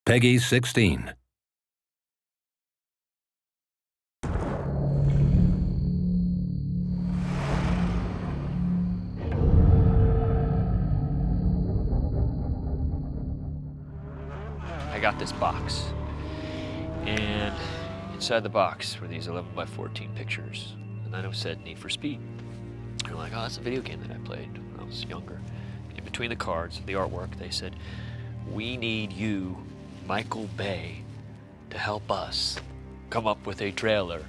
Peggy 16. I got this box, and inside the box were these 11 by 14 pictures, and then it said Need for Speed. And I'm like, oh, that's a video game that I played when I was younger. In between the cards, the artwork, they said, we need you, Michael Bay, to help us come up with a trailer.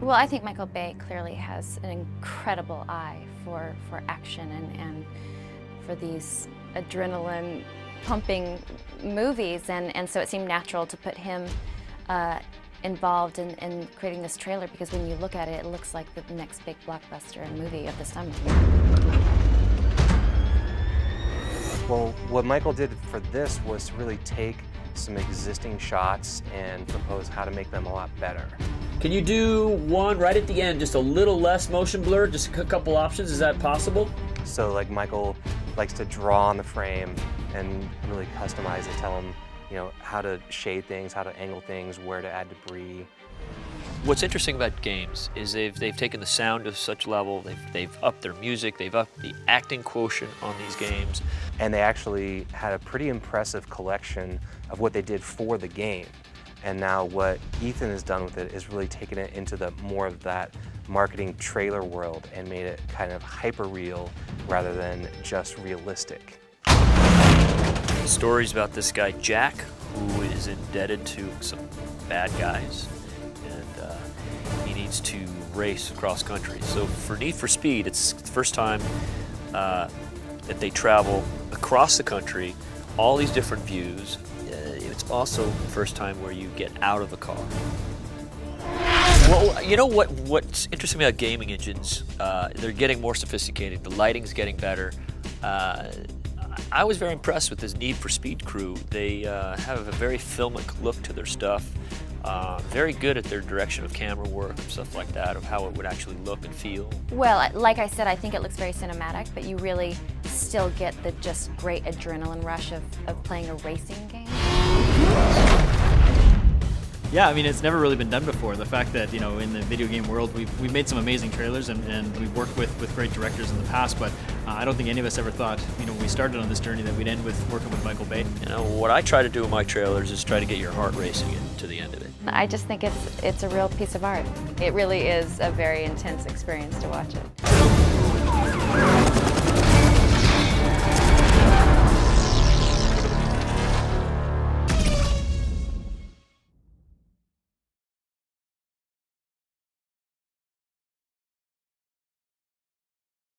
Well, I think Michael Bay clearly has an incredible eye for action and for these adrenaline-pumping movies, and so it seemed natural to put him involved in creating this trailer, because when you look at it, it looks like the next big blockbuster movie of this time. Well, what Michael did for this was to really take some existing shots and propose how to make them a lot better. Can you do one right at the end, just a little less motion blur, just a couple options? Is that possible? So like Michael likes to draw on the frame and really customize it, tell him, you know, how to shade things, how to angle things, where to add debris. What's interesting about games is they've taken the sound to such level, they've upped their music, they've upped the acting quotient on these games. And they actually had a pretty impressive collection of what they did for the game. And now what Ethan has done with it is really taken it into the more of that marketing trailer world and made it kind of hyper-real rather than just realistic. The story's about this guy, Jack, who is indebted to some bad guys, and he needs to race across country. So for Need for Speed, it's the first time that they travel across the country, all these different views. It's also the first time where you get out of the car. Well, you know what's interesting about gaming engines? They're getting more sophisticated. The lighting's getting better. I was very impressed with this Need for Speed crew. They have a very filmic look to their stuff. Very good at their direction of camera work and stuff like that, of how it would actually look and feel. Well, like I said, I think it looks very cinematic, but you really still get the just great adrenaline rush of playing a racing game. Yeah, I mean, it's never really been done before. The fact that, you know, in the video game world, we've made some amazing trailers and we've worked with great directors in the past, but I don't think any of us ever thought, you know, when we started on this journey that we'd end with working with Michael Bay. You know, what I try to do in my trailers is try to get your heart racing to the end of it. I just think it's a real piece of art. It really is a very intense experience to watch it.